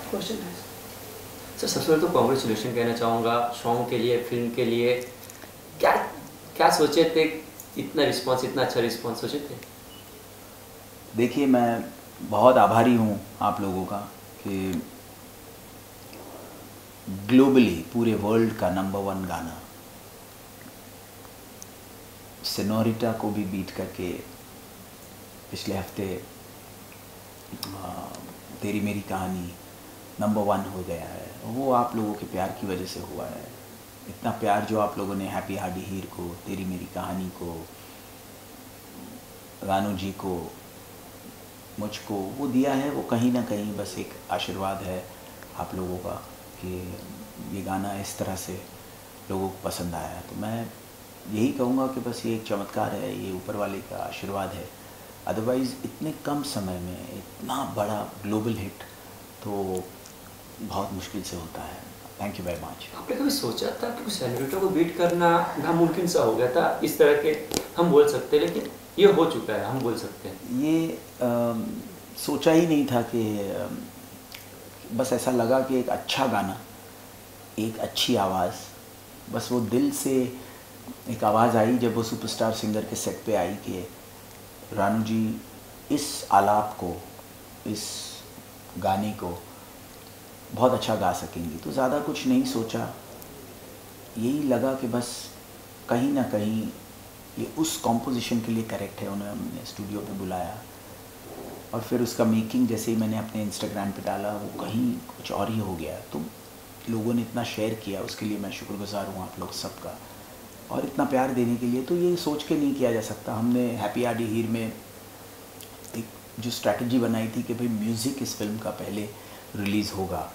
Question है sir. सबसे पहले तो कॉन्ग्रेचुलेशन कहना चाहूँगा सॉन्ग के लिए, फिल्म के लिए। क्या क्या सोचे थे, इतना रिस्पांस, इतना अच्छा रिस्पांस सोचे थे? देखिए, मैं बहुत आभारी हूँ आप लोगों का कि ग्लोबली पूरे वर्ल्ड का नंबर 1 गाना सेनोरिटा को भी बीट करके पिछले हफ्ते तेरी मेरी कहानी नंबर 1 हो गया है। वो आप लोगों के प्यार की वजह से हुआ है। इतना प्यार जो आप लोगों ने हैप्पी हार्डी हीर को, तेरी मेरी कहानी को, रानू जी को, मुझको वो दिया है, वो कहीं ना कहीं बस एक आशीर्वाद है आप लोगों का कि ये गाना इस तरह से लोगों को पसंद आया। तो मैं यही कहूँगा कि बस ये एक चमत्कार है, ये ऊपर वाले का आशीर्वाद है। अदरवाइज़ इतने कम समय में इतना बड़ा ग्लोबल हिट तो बहुत मुश्किल से होता है। Thank you very much. आपने कभी सोचा था कि सेनोरिटा को बीट करना नामुमकिन सा हो गया था? इस तरह के हम बोल सकते हैं, लेकिन ये हो चुका है, हम बोल सकते हैं। ये सोचा ही नहीं था कि बस ऐसा लगा कि एक अच्छा गाना, एक अच्छी आवाज़, बस वो दिल से एक आवाज़ आई जब वो सुपरस्टार सिंगर के सेट पे आई कि रानू जी इस आलाप को, इस गाने को बहुत अच्छा गा सकेंगी। तो ज़्यादा कुछ नहीं सोचा, यही लगा कि बस कहीं ना कहीं ये उस कॉम्पोजिशन के लिए करेक्ट है। उन्हें हमने स्टूडियो पे बुलाया और फिर उसका मेकिंग जैसे ही मैंने अपने इंस्टाग्राम पे डाला वो कहीं कुछ और ही हो गया। तो लोगों ने इतना शेयर किया, उसके लिए मैं शुक्रगुजार हूँ आप लोग सबका, और इतना प्यार देने के लिए। तो ये सोच के नहीं किया जा सकता। हमने हैप्पी हार्डी हीर में एक जो स्ट्रैटेजी बनाई थी कि भाई म्यूज़िक इस फिल्म का पहले रिलीज़ होगा,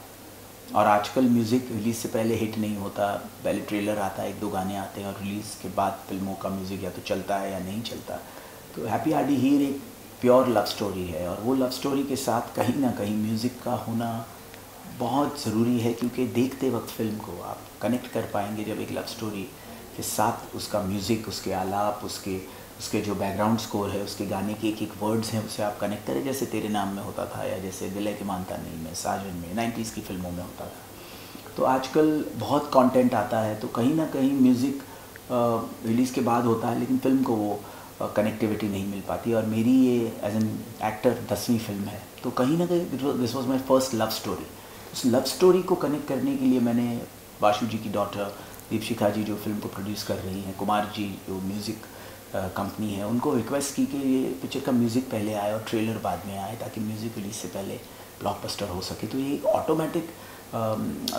और आजकल म्यूज़िक रिलीज़ से पहले हिट नहीं होता, पहले ट्रेलर आता है, 1-2 गाने आते हैं और रिलीज़ के बाद फिल्मों का म्यूज़िक या तो चलता है या नहीं चलता। तो हैप्पी हार्डी हीर एक प्योर लव स्टोरी है, और वो लव स्टोरी के साथ कहीं ना कहीं म्यूज़िक का होना बहुत ज़रूरी है, क्योंकि देखते वक्त फ़िल्म को आप कनेक्ट कर पाएंगे जब एक लव स्टोरी के साथ उसका म्यूज़िक, उसके आलाप, उसके जो बैकग्राउंड स्कोर है, उसके गाने के एक वर्ड्स हैं, उसे आप कनेक्ट करें, जैसे तेरे नाम में होता था या जैसे दिल है कि मानता नहीं में, साजन में, 90s की फिल्मों में होता था। तो आजकल बहुत कंटेंट आता है, तो कहीं ना कहीं म्यूज़िक रिलीज़ के बाद होता है, लेकिन फ़िल्म को वो कनेक्टिविटी नहीं मिल पाती। और मेरी ये एज एन एक्टर 10वीं फिल्म है, तो कहीं ना कहीं this was my first love story. उस लव स्टोरी को कनेक्ट करने के लिए मैंने बाशु जी की डॉटर दीपशिखा जी जो फिल्म को प्रोड्यूस कर रही हैं, कुमार जी जो म्यूज़िक कंपनी है, उनको रिक्वेस्ट की कि ये पिक्चर का म्यूज़िक पहले आए और ट्रेलर बाद में आए, ताकि म्यूज़िक रिलीज से पहले ब्लॉकबस्टर हो सके। तो ये एक ऑटोमेटिक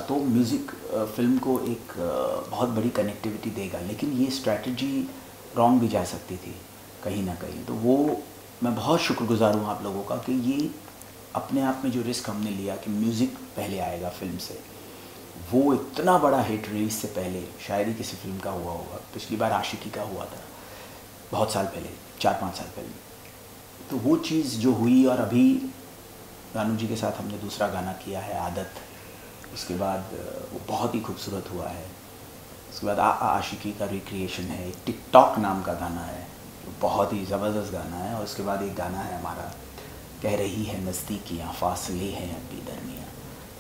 तो म्यूज़िक फिल्म को एक बहुत बड़ी कनेक्टिविटी देगा, लेकिन ये स्ट्रैटेजी रॉन्ग भी जा सकती थी कहीं ना कहीं। तो वो मैं बहुत शुक्रगुजार हूँ आप लोगों का कि ये अपने आप में जो रिस्क हमने लिया कि म्यूज़िक पहले आएगा फिल्म से, वो इतना बड़ा हिट रिलीज से पहले शायद ही किसी फिल्म का हुआ होगा। पिछली बार आशिकी का हुआ था बहुत साल पहले, 4-5 साल पहले। तो वो चीज़ जो हुई, और अभी रानू जी के साथ हमने दूसरा गाना किया है आदत, उसके बाद वो बहुत ही खूबसूरत हुआ है। उसके बाद आशिकी का रिक्रिएशन है, एक टिकटॉक नाम का गाना है, जो बहुत ही ज़बरदस्त गाना है। और उसके बाद एक गाना है हमारा कह रही है नज़दीकियाँ फासले हैं अभी दरमियाँ।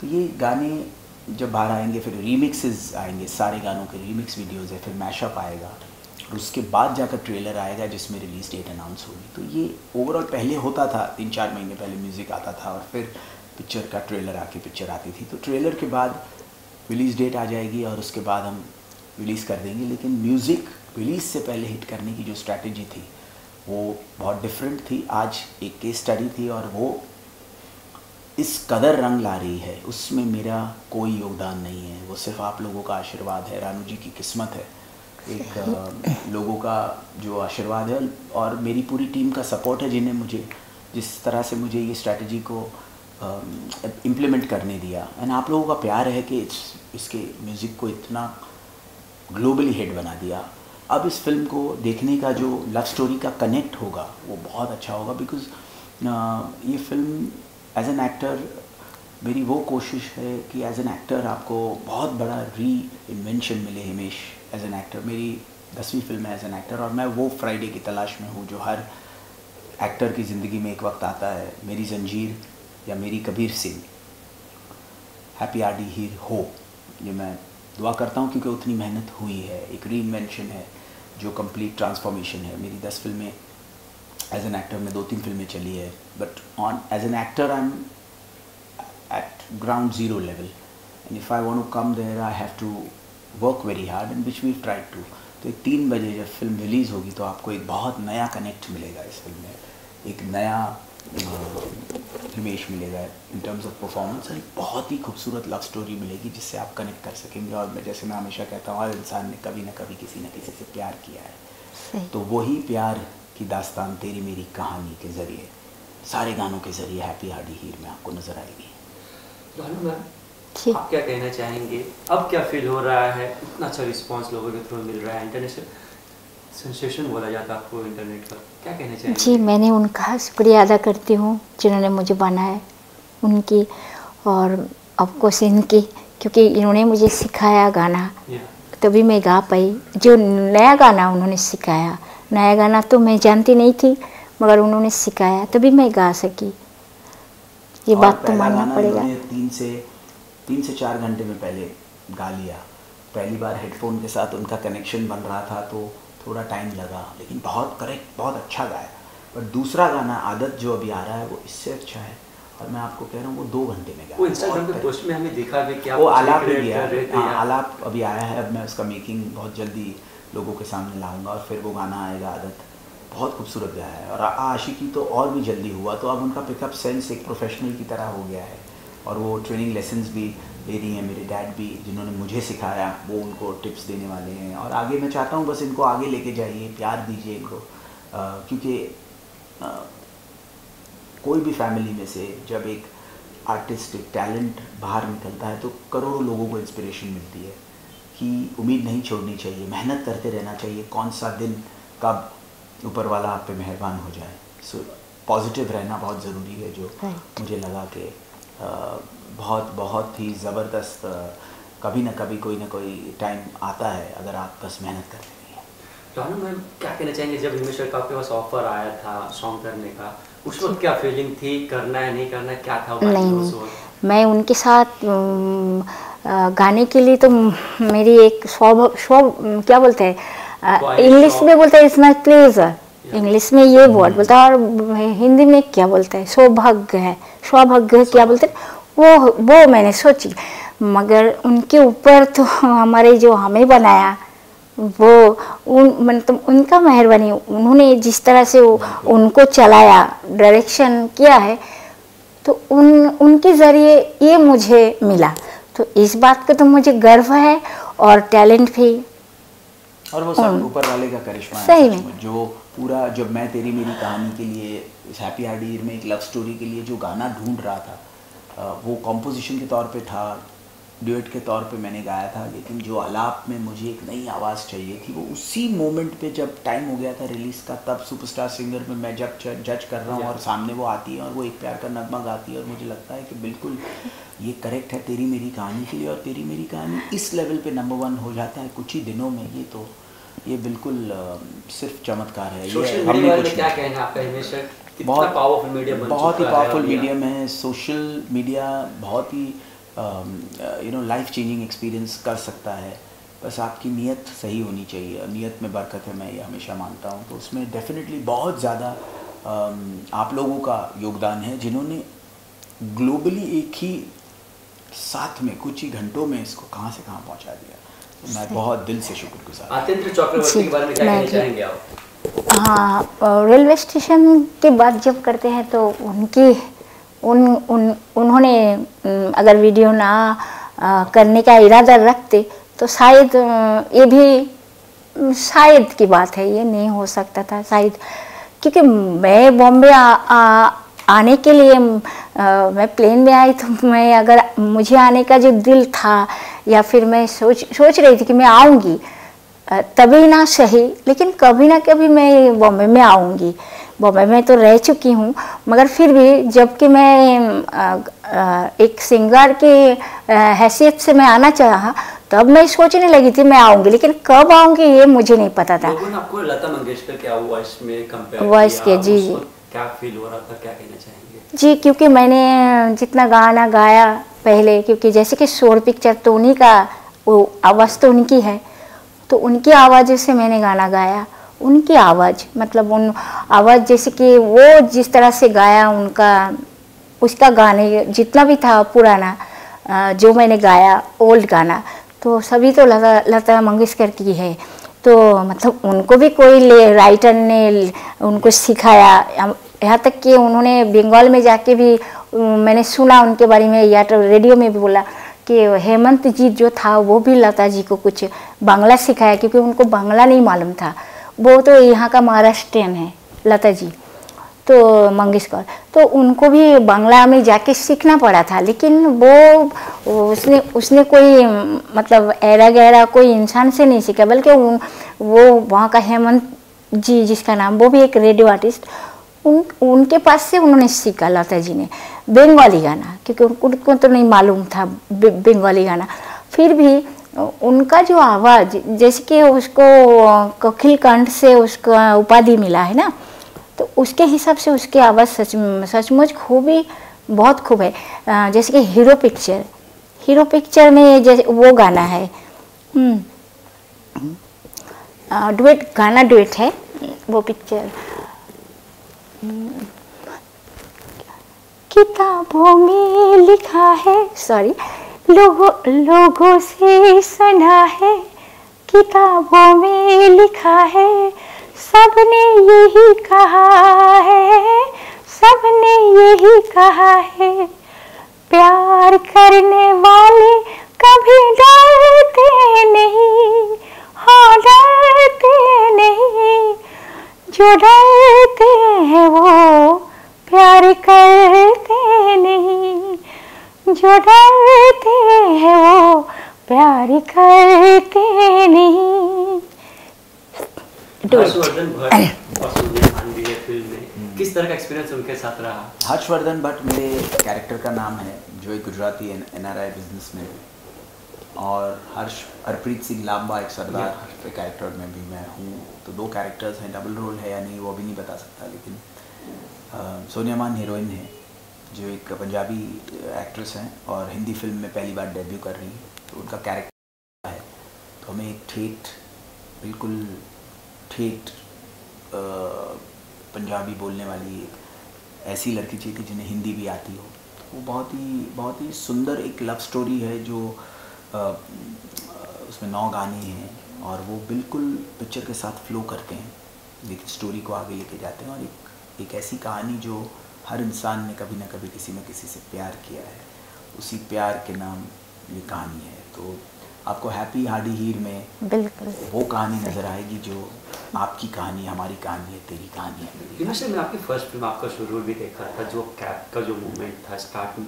तो ये गाने जब बाहर आएंगे, फिर रीमिक्सेस आएंगे, सारे गानों के रीमिक्स वीडियोज़ है, फिर मैशअप आएगा, और उसके बाद जाकर ट्रेलर आएगा जिसमें रिलीज़ डेट अनाउंस होगी। तो ये ओवरऑल पहले होता था, 3-4 महीने पहले म्यूज़िक आता था और फिर पिक्चर का ट्रेलर आके पिक्चर आती थी। तो ट्रेलर के बाद रिलीज़ डेट आ जाएगी और उसके बाद हम रिलीज़ कर देंगे। लेकिन म्यूज़िक रिलीज़ से पहले हिट करने की जो स्ट्रैटेजी थी वो बहुत डिफरेंट थी। आज एक केस स्टडी थी और वो इस कदर रंग ला रही है, उसमें मेरा कोई योगदान नहीं है, वो सिर्फ आप लोगों का आशीर्वाद है, रानू जी की किस्मत है, एक लोगों का जो आशीर्वाद है, और मेरी पूरी टीम का सपोर्ट है, जिन्हें मुझे जिस तरह से मुझे ये स्ट्रैटेजी को इम्प्लीमेंट करने दिया। एंड आप लोगों का प्यार है कि इसके म्यूज़िक को इतना ग्लोबली हिट बना दिया। अब इस फिल्म को देखने का जो लव स्टोरी का कनेक्ट होगा वो बहुत अच्छा होगा, बिकॉज़ ये फिल्म एज एन एक्टर मेरी वो कोशिश है कि एज एन एक्टर आपको बहुत बड़ा री इन्वेंशन मिले। हिमेश एज एन एक्टर, मेरी 10वीं फिल्म है एज एन एक्टर, और मैं वो फ्राइडे की तलाश में हूँ जो हर एक्टर की ज़िंदगी में एक वक्त आता है, मेरी जंजीर या मेरी Kabir Singh. Happy Hardy Heer हो, ये मैं दुआ करता हूँ, क्योंकि उतनी मेहनत हुई है, एक री इन्वेंशन है, जो कंप्लीट ट्रांसफॉर्मेशन है। मेरी 10 फिल्में एज एन एक्टर में 2-3 फिल्में चली है, but on as an actor I am at ground zero level, and if I want to come there I have to work very hard, and which we tried to. तो 3 बजे जब film release होगी तो आपको एक बहुत नया connect मिलेगा इस फिल्म में, एक नया हिमेश मिलेगा इन टर्म्स ऑफ परफॉर्मेंस, और एक बहुत ही खूबसूरत लव स्टोरी मिलेगी जिससे आप कनेक्ट कर सकेंगे। और मैं जैसे मैं हमेशा कहता हूँ, हर इंसान ने कभी ना कभी किसी न किसी से प्यार किया है, तो वही प्यार की दास्तान तेरी मेरी कहानी के ज़रिए, सारे गानों के ज़रिए हैप्पी आर डी हीर में आपको नज़र आएगी। भानु मैम, आप क्या कहना चाहेंगे? अब क्या फील हो रहा है? इतना अच्छा रिस्पांस लोगों के थ्रू मिल रहा है, इंटरनेशनल सेंसेशन बोला जाता है आपको इंटरनेट पर, क्या कहना चाहेंगे? जी, मैंने उनका शुक्रिया अदा करती हूँ जिन्होंने मुझे बनाया, उनकी और ऑफकोर्स इनकी, क्योंकि इन्होंने मुझे सिखाया गाना, तभी मैं गा पाई। जो नया गाना उन्होंने सिखाया, नया गाना तो मैं जानती नहीं थी, मगर उन्होंने सिखाया तभी मैं गा सकी। ये बात तो मानना पड़ेगा। 3 से 4 घंटे में पहले गा लिया। पहली बार हेडफोन के साथ उनका कनेक्शन बन रहा था तो थोड़ा टाइम लगा, लेकिन बहुत करेक्ट, बहुत अच्छा गाया। पर दूसरा गाना आदत जो अभी आ रहा है वो इससे अच्छा है, और मैं आपको कह रहा हूँ वो 2 घंटे में गाया। वो इंस्टाग्राम पे पोस्ट में हमें दिखा भी कि आप वो आलाप भी गया, आलाप अभी आया है, अब मैं उसका मेकिंग बहुत जल्दी लोगों के सामने लाऊंगा, और फिर वो गाना आएगा आदत, बहुत खूबसूरत गाया है। और आशिकी तो और भी जल्दी हुआ, तो अब उनका पिकअप सेंस एक प्रोफेशनल की तरह हो गया है, और वो ट्रेनिंग लेसन्स भी ले रही हैं। मेरे डैड भी, जिन्होंने मुझे सिखाया, वो उनको टिप्स देने वाले हैं, और आगे मैं चाहता हूँ बस इनको आगे लेके जाइए, प्यार दीजिए इनको, क्योंकि कोई भी फैमिली में से जब एक आर्टिस्ट, एक टैलेंट बाहर निकलता है तो करोड़ों लोगों को इंस्पिरेशन मिलती है कि उम्मीद नहीं छोड़नी चाहिए, मेहनत करते रहना चाहिए, कौन सा दिन कब ऊपर वाला आप पे मेहरबान हो जाए। सो पॉजिटिव रहना बहुत ज़रूरी है, जो मुझे लगा कि बहुत ही ज़बरदस्त, कभी ना कभी कोई ना कोई टाइम आता है अगर आप बस मेहनत करते रहिए। रानू मैम, क्या कहना चाहेंगे? जब हिमेश का आपके पास ऑफर आया था सॉन्ग करने का, उस वक्त क्या फीलिंग थी? करना है नहीं करना, क्या था? नहीं, मैं उनके साथ गाने के लिए तो मेरी एक क्या बोलते हैं, इंग्लिश में बोलते हैं इट्स माय प्लेजर, इंग्लिश में ये वर्ड बोलता है, और हिंदी में क्या बोलते हैं, सौभाग्य है, सौभाग्य क्या बोलते हैं, वो मैंने सोची। मगर उनके ऊपर तो हमारे जो हमें बनाया वो मतलब उनका मेहरबानी, उन्होंने जिस तरह से उनको चलाया, डायरेक्शन किया है, तो उनके ज़रिए ये मुझे मिला, तो इस बात का तो मुझे गर्व है, और टैलेंट भी, और वो सब ऊपर वाले का करिश्मा है सही में। जो पूरा, जब मैं तेरी मेरी कहानी के लिए, इस हैप्पी आर डी हीर में एक लव स्टोरी के लिए जो गाना ढूंढ रहा था, वो कॉम्पोजिशन के तौर पे था, ड्यूएट के तौर पे मैंने गाया था, लेकिन जो आलाप में मुझे एक नई आवाज़ चाहिए थी, वो उसी मोमेंट पे जब टाइम हो गया था रिलीज़ का, तब सुपरस्टार सिंगर में मैं जब जज कर रहा हूँ और सामने वो आती है और वो एक प्यार का नगमा गाती है, और मुझे लगता है कि बिल्कुल ये करेक्ट है तेरी मेरी कहानी के लिए, और तेरी मेरी कहानी इस लेवल पे नंबर 1 हो जाता है कुछ ही दिनों में, ये बिल्कुल सिर्फ चमत्कार है। सोशल मीडिया में क्या कहना आपका? हिमेश बहुत पावरफुल मीडियम बन चुका है, बहुत ही पावरफुल मीडियम है सोशल मीडिया, बहुत ही लाइफ चेंजिंग एक्सपीरियंस कर सकता है, बस आपकी नीयत सही होनी चाहिए, नीयत में बरकत है, मैं ये हमेशा मानता हूँ। तो उसमें डेफिनेटली बहुत ज़्यादा आप लोगों का योगदान है, जिन्होंने ग्लोबली एक ही साथ में कुछ ही घंटों में इसको कहाँ से कहाँ पहुँचा दिया, तो मैं बहुत दिल से शुक्रगुजार। आतिंद्र चक्रवर्ती के बारे में क्या कहना चाहेंगे आप? हाँ, रेलवे स्टेशन के बाद जब करते हैं तो उन्होंने अगर वीडियो ना करने का इरादा रखते तो शायद ये भी शायद की बात है, ये नहीं हो सकता था शायद, क्योंकि मैं बॉम्बे आने के लिए मैं प्लेन में आई, तो मैं अगर मुझे आने का जो दिल था, या फिर मैं सोच रही थी कि मैं आऊँगी, तभी ना सही, लेकिन कभी ना कभी मैं बॉम्बे में आऊँगी। बॉम्बे में तो रह चुकी हूँ, मगर फिर भी जबकि मैं एक सिंगर की हैसियत से मैं आना चाहा, तब मैं सोचने लगी थी मैं आऊँगी, लेकिन कब आऊँगी ये मुझे नहीं पता था। लोगों ने आपको लता मंगेशकर के वॉइस में कंपेयर वॉइस के, जी जी, क्या फील हो रहा था, क्या कहना चाहेंगे? जी, क्योंकि मैंने जितना गाना गाया पहले, क्योंकि जैसे कि शोर पिक्चर तो उन्हीं का, वो आवाज़ तो उनकी है, तो उनकी आवाज़ से मैंने गाना गाया। उनकी आवाज़ मतलब उन आवाज़ जैसे कि वो जिस तरह से गाया उनका, उसका गाने जितना भी था पुराना जो मैंने गाया ओल्ड गाना, तो सभी तो लता मंगेशकर की है। तो मतलब उनको भी कोई राइटर ने उनको सिखाया, यहाँ तक कि उन्होंने बंगाल में जाके भी मैंने सुना उनके बारे में, या तो रेडियो में भी बोला कि हेमंत जी जो था वो भी लता जी को कुछ बांग्ला सिखाया, क्योंकि उनको बांग्ला नहीं मालूम था। वो तो यहाँ का महाराष्ट्रियन है लता जी, तो मंगेशकर, तो उनको भी बांग्ला में जाके सीखना पड़ा था। लेकिन वो उसने कोई मतलब ऐरा गहरा कोई इंसान से नहीं सीखा, बल्कि वो वहाँ का हेमंत जी जिसका नाम, वो भी एक रेडियो आर्टिस्ट, उनके पास से उन्होंने सीखा लता जी ने बंगाली गाना, क्योंकि उनको तो नहीं मालूम था बंगाली गाना। फिर भी उनका जो आवाज़, जैसे कि उसको कोकिल कंठ से उसका उपाधि मिला है ना, तो उसके हिसाब से उसकी आवाज़ सचमुच खूबी बहुत खूब है। जैसे कि हीरो पिक्चर में जैसे वो गाना है, डुएट है वो पिक्चर, किताबों में लिखा है, सॉरी, लोगों से सुना है, किताबों में लिखा है, सबने यही कहा है, सबने यही कहा है, प्यार करने वाले कभी डरते नहीं, हाँ डरते नहीं, जो डरते हैं वो प्यार करते नहीं, जो डरते हैं वो प्यार करते नहीं। हर्षवर्धन भट्ट और सोनिया मानवी है फिल्म में, किस तरह का एक्सपीरियंस उनके साथ रहा? हर्षवर्धन भट्ट मेरे कैरेक्टर का नाम है, जो एक गुजराती NRI बिजनेसमैन है, और हरप्रीत सिंह लांबा एक सरदार के कैरेक्टर में भी मैं हूँ। तो 2 कैरेक्टर्स हैं, डबल रोल है या नहीं वो भी नहीं बता सकता, लेकिन सोनिया मान हीरोइन है, जो एक पंजाबी एक्ट्रेस हैं और हिंदी फिल्म में पहली बार डेब्यू कर रही है, तो उनका कैरेक्टर है। तो हमें एक बिल्कुल ठेठ पंजाबी बोलने वाली एक ऐसी लड़की चाहिए थी जिन्हें हिंदी भी आती हो। तो वो बहुत ही सुंदर एक लव स्टोरी है, जो उसमें 9 गाने हैं और वो बिल्कुल पिक्चर के साथ फ्लो करते हैं, लेकिन स्टोरी को आगे लेके जाते हैं। और एक ऐसी कहानी जो हर इंसान ने कभी ना कभी किसी न किसी से प्यार किया है, उसी प्यार के नाम ये कहानी है। तो आपको हैप्पी हार्डी हीर में बिल्कुल वो कहानी नज़र आएगी, जो आपकी कहानी, हमारी कहानी है, तेरी कहानी है। से मैं आपकी फर्स्ट फिल्म आपका शुरू भी देखा था, जो कैप का जो मूवमेंट था स्टार्ट में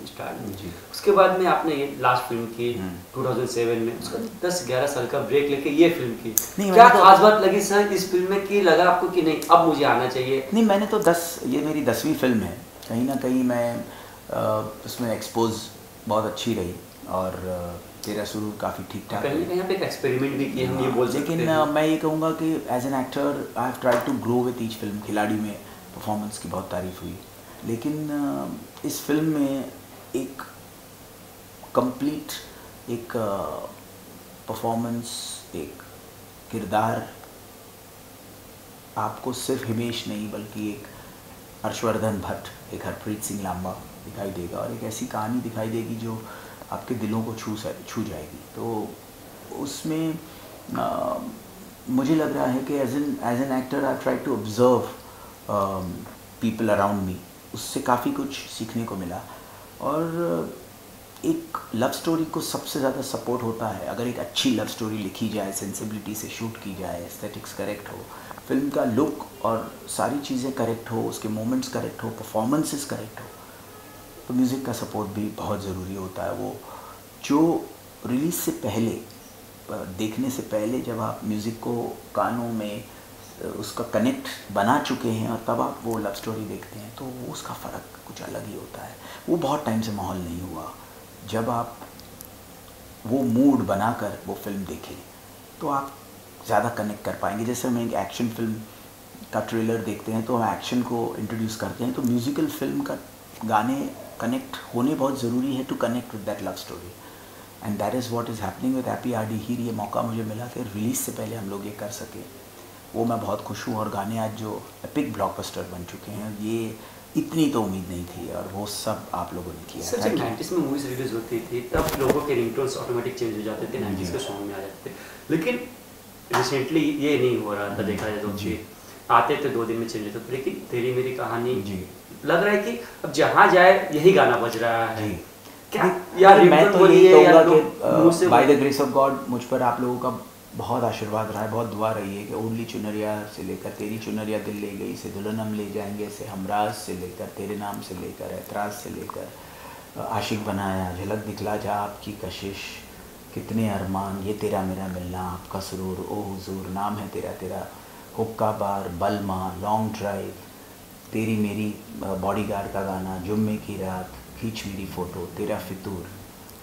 जी, उसके बाद में आपने ये लास्ट फिल्म की 2007 में, उसका 10-11 साल का ब्रेक लेके ये फिल्म की, क्या खास बात लगी सर इस फिल्म में कि लगा आपको कि नहीं अब मुझे आना चाहिए? नहीं, मैंने तो ये मेरी 10वीं फिल्म है, कहीं ना कहीं मैं उसमें एक्सपोज बहुत अच्छी रही, और तेरा शुरू काफ़ी ठीक ठाक कहीं यहाँ पे एक एक्सपेरिमेंट भी किया हम ये बोल सकते हैं। लेकिन मैं ये कहूँगा कि as an actor I have tried to grow with each film. Khiladi में परफॉर्मेंस की बहुत तारीफ हुई, लेकिन इस फिल्म में एक कंप्लीट एक परफॉर्मेंस, एक किरदार आपको सिर्फ हिमेश नहीं बल्कि एक हर्षवर्धन भट्ट, एक हरप्रीत सिंह लांबा दिखाई देगा, और एक ऐसी कहानी दिखाई देगी जो आपके दिलों को छू जाएगी। तो उसमें मुझे लग रहा है कि as an actor I try to observe people around me, उससे काफ़ी कुछ सीखने को मिला। और एक लव स्टोरी को सबसे ज़्यादा सपोर्ट होता है अगर एक अच्छी लव स्टोरी लिखी जाए, सेंसिबिलिटी से शूट की जाए, एस्थेटिक्स करेक्ट हो, फिल्म का लुक और सारी चीज़ें करेक्ट हो, उसके मोमेंट्स करेक्ट हो, परफॉर्मेंसेस करेक्ट हो, तो म्यूज़िक का सपोर्ट भी बहुत ज़रूरी होता है। वो जो रिलीज़ से पहले, देखने से पहले जब आप म्यूज़िक को कानों में उसका कनेक्ट बना चुके हैं और तब आप वो लव स्टोरी देखते हैं, तो वो उसका फ़र्क कुछ अलग ही होता है। वो बहुत टाइम से माहौल नहीं हुआ। जब आप वो मूड बनाकर वो फिल्म देखें तो आप ज़्यादा कनेक्ट कर पाएंगे। जैसे हम एक एक्शन फिल्म का ट्रेलर देखते हैं तो हम एक्शन को इंट्रोड्यूस करते हैं, तो म्यूज़िकल फिल्म का गाने कनेक्ट होने बहुत ज़रूरी है to connect with that love story, and that is what is happening with Happy Hardy Heer. ये मौका मुझे मिला कि रिलीज़ से पहले हम लोग ये कर सके, वो मैं बहुत खुश हूँ। और गाने आज जो एपिक ब्लॉकबस्टर बन चुके हैं, ये इतनी तो उम्मीद नहीं थी, और वो सब आप लोगों ने किया। सर, जब 90s में मूवीज़ रिलीज होती थी तब लोगों के रिंगटोन्स ऑटोमेटिक चेंज हो जाते थे, 90s के सॉन्ग में आ जाते थे, लेकिन रिसेंटली ये नहीं हो रहा था। देखा जाए तो जी आते थे 2 दिन में चेंज होते थे, लेकिन तेरी मेरी कहानी जी लग रहा है कि अब जहाँ जाए यही गाना बज रहा है। क्या यार, मैं तो यही कहूँगा कि by the grace of God मुझ पर आप लोगों का बहुत आशीर्वाद रहा है, बहुत दुआ रही है कि ओढ़ली चुनरिया से लेकर तेरी चुनरिया दिल ले गई, से दुल्हन हम ले जाएंगे, से हमराज से लेकर तेरे नाम से लेकर ऐतराज़ से लेकर आशिक बनाया, झलक दिखला जा आपकी कशिश, कितने अरमान, ये तेरा मेरा मिलना, आपका सुरूर, ओ हुजूर, नाम है तेरा तेरा, हुक्का बार, बलमा, लॉन्ग ड्राइव, तेरी मेरी, बॉडीगार्ड का गाना, जुम्मे की रात, खींच मेरी फ़ोटो, तेरा फितूर,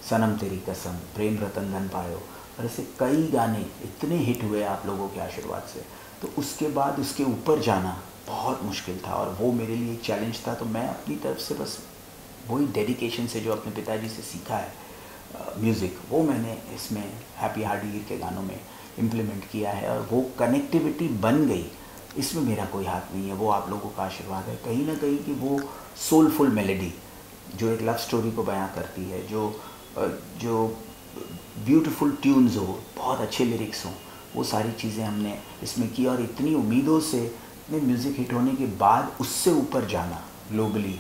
सनम तेरी कसम, प्रेम रतन धन पायो, और ऐसे कई गाने इतने हिट हुए आप लोगों के आशीर्वाद से। तो उसके बाद उसके ऊपर जाना बहुत मुश्किल था, और वो मेरे लिए एक चैलेंज था। तो मैं अपनी तरफ से बस वही डेडिकेशन से जो अपने पिताजी से सीखा है म्यूज़िक, वो मैंने इसमें हैप्पी हार्डी हीर के गानों में इम्प्लीमेंट किया है, और वो कनेक्टिविटी बन गई। इसमें मेरा कोई हाथ नहीं है, वो आप लोगों का आशीर्वाद है कहीं ना कहीं, कि वो सोलफुल मेलेडी जो एक लव स्टोरी को बयां करती है, जो ब्यूटीफुल ट्यून्स हो, बहुत अच्छे लिरिक्स हों, वो सारी चीज़ें हमने इसमें की। और इतनी उम्मीदों से इतने म्यूज़िक हिट होने के बाद उससे ऊपर जाना, ग्लोबली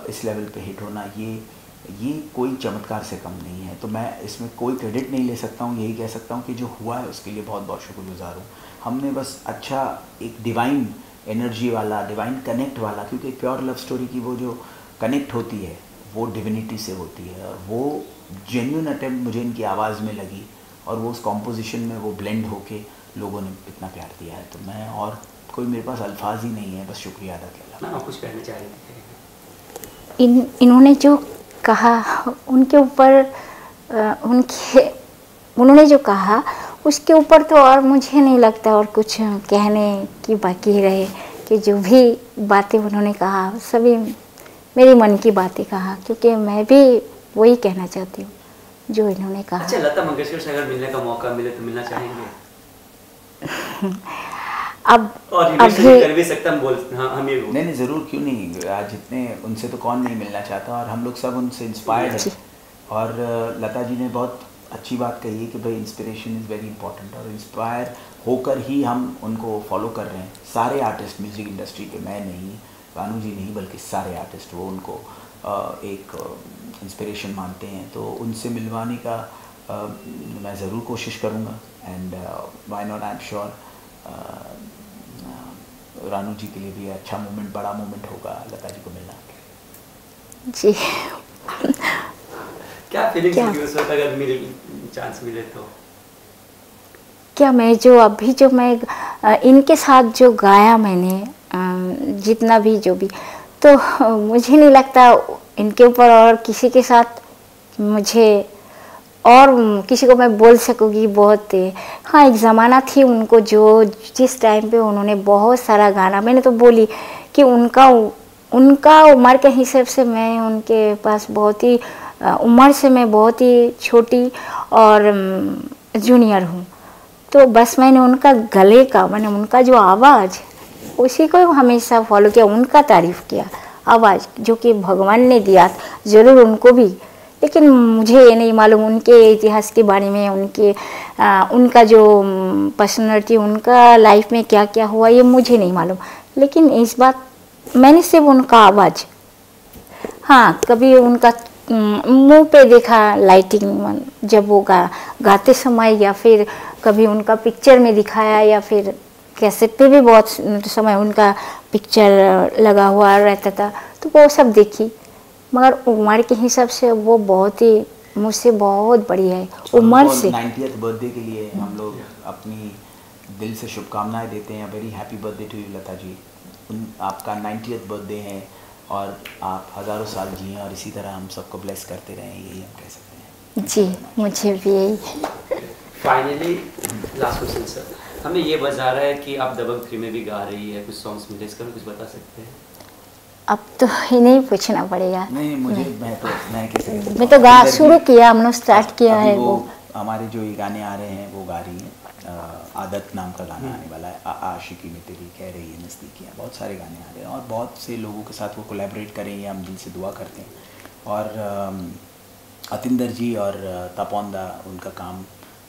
इस लेवल पे हिट होना, ये कोई चमत्कार से कम नहीं है। तो मैं इसमें कोई क्रेडिट नहीं ले सकता हूँ, यही कह सकता हूँ कि जो हुआ है उसके लिए बहुत बहुत शुक्रगुजार हूँ। हमने बस अच्छा एक डिवाइन एनर्जी वाला, डिवाइन कनेक्ट वाला, क्योंकि प्योर लव स्टोरी की वो जो कनेक्ट होती है वो डिविनिटी से होती है, और वो जेन्युइन अटेम्प्ट मुझे इनकी आवाज़ में लगी, और वो उस कॉम्पोजिशन में वो ब्लेंड होके लोगों ने इतना प्यार दिया है। तो मैं और कोई मेरे पास अल्फाज ही नहीं है, बस शुक्रिया अदा किया। आप कुछ कहना चाह रहे थे? इन्होंने जो कहा उनके ऊपर उन्होंने जो कहा उसके ऊपर तो और मुझे नहीं लगता और कुछ कहने की बाकी रहे, कि जो भी बातें उन्होंने कहा सभी मेरी मन की बातें कहा, क्योंकि मैं भी वही कहना चाहती हूँ जो इन्होंने कहा। अच्छा, लता मंगेशकर से अगर मिलने का मौका मिले तो मिलना चाहेंगे? अब अभी कर भी सकता हम बोल, हाँ हम ये नहीं ज़रूर, क्यों नहीं। आज जितने उनसे तो कौन नहीं मिलना चाहता, और हम लोग सब उनसे इंस्पायर्ड हैं। और लता जी ने बहुत अच्छी बात कही है कि भाई इंस्पिरेशन इज़ वेरी इंपॉर्टेंट, और इंस्पायर होकर ही हम उनको फॉलो कर रहे हैं। सारे आर्टिस्ट म्यूज़िक इंडस्ट्री के, मैं नहीं, कानू जी नहीं, बल्कि सारे आर्टिस्ट वो उनको एक इंस्पिरेशन मानते हैं। तो उनसे मिलवाने का मैं ज़रूर कोशिश करूँगा, and why not, I am sure Ranu ji के लिए भी अच्छा मोमेंट, बड़ा मोमेंट होगा लता जी को मिलना। जी क्या फीलिंग्स होगी उस वक्त अगर मिले, चांस मिले तो? क्या मैं जो अभी जो मैं इनके साथ जो गाया मैंने जितना भी जो भी, तो मुझे नहीं लगता इनके ऊपर और किसी के साथ मुझे और किसी को मैं बोल सकूँगी बहुत। हाँ, एक ज़माना थी उनको जो जिस टाइम पे उन्होंने बहुत सारा गाना, मैंने तो बोली कि उनका उम्र के हिसाब से मैं उनके पास बहुत ही उम्र से मैं बहुत ही छोटी और जूनियर हूँ। तो बस मैंने उनका गले का, मैंने उनका जो आवाज़, उसी को हमेशा फॉलो किया, उनका तारीफ़ किया, आवाज़ जो कि भगवान ने दिया, ज़रूर उनको भी, लेकिन मुझे ये नहीं मालूम उनके इतिहास के बारे में, उनका जो पर्सनैलिटी, उनका लाइफ में क्या क्या हुआ, ये मुझे नहीं मालूम। लेकिन इस बात मैंने सिर्फ उनका आवाज़, हाँ कभी उनका मुंह पे देखा लाइटिंग जब वो गाते समय, या फिर कभी उनका पिक्चर में दिखाया, या फिर कैसेट पे भी बहुत समय उनका पिक्चर लगा हुआ रहता था, तो वो सब देखी। मगर उम्र के हिसाब से वो बहुत ही मुझसे बहुत बड़ी है उम्र से। 90th बर्थडे के लिए हम लोग अपनी दिल से शुभकामनाएं देते हैं। Very happy birthday to you Lata ji. आपका 90th बर्थडे है, और आप हज़ारों साल जिए, और इसी तरह हम सबको ब्लेस करते रहें, यही हम कह सकते हैं। जी, मुझे भी यही। फाइनली लास्ट क्वेश्चन सर, हमें ये बता रहा है कि आप दबंग 3 में भी गा रही है, कुछ सॉन्ग्स मिले, इसका कुछ बता सकते हैं? अब तो इन्हें पूछना पड़ेगा। नहीं मुझे मैं कैसे मैं तो गा शुरू किया, हमने स्टार्ट किया है। वो हमारे जो ये गाने आ रहे हैं वो गा रही हैं, आदत नाम का गाना आने वाला है, आशिकी में तेरी कह रही है नज़दीकियाँ, बहुत सारे गाने आ रहे हैं और बहुत से लोगों के साथ वो कोलैबोरेट करेंगे, हम दिल से दुआ करते हैं। और अतिंदर जी और तपोंदा उनका काम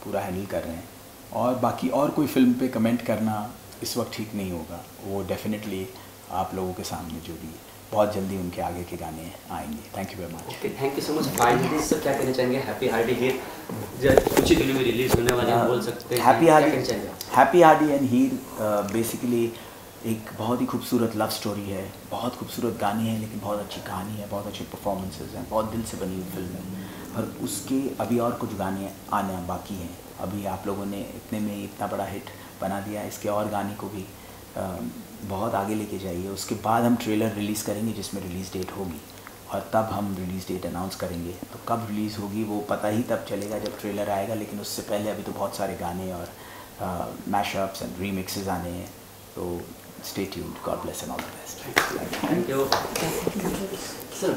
पूरा हैंडल कर रहे हैं। और बाकी और कोई फिल्म पे कमेंट करना इस वक्त ठीक नहीं होगा, वो डेफिनेटली आप लोगों के सामने जो भी है बहुत जल्दी उनके आगे के गाने आएंगे। Thank you very much. Okay, thank you so much. Finally sir क्या कहना चाहेंगे? हैप्पी हार्डी हीर जब कुछ ही दिनों में रिलीज होने वाले हैं, बोल सकते हैं happy Hardy and Heer basically एक बहुत ही खूबसूरत लव स्टोरी है, बहुत खूबसूरत गाने हैं, लेकिन बहुत अच्छी कहानी है, बहुत अच्छे परफॉर्मेंसेज हैं, बहुत दिल से बनी हुई फिल्म है। और उसके अभी और कुछ गाने आने बाकी हैं। अभी आप लोगों ने इतने में इतना बड़ा हिट बना दिया, इसके और गाने को भी बहुत आगे लेके जाइए। उसके बाद हम ट्रेलर रिलीज़ करेंगे जिसमें रिलीज़ डेट होगी, और तब हम रिलीज़ डेट अनाउंस करेंगे। तो कब रिलीज़ होगी वो पता ही तब चलेगा जब ट्रेलर आएगा, लेकिन उससे पहले अभी तो बहुत सारे गाने और मैशअप्स एंड रीमिक्सेस आने हैं। तो stay tuned. God bless and all the best. Thank you. Sir.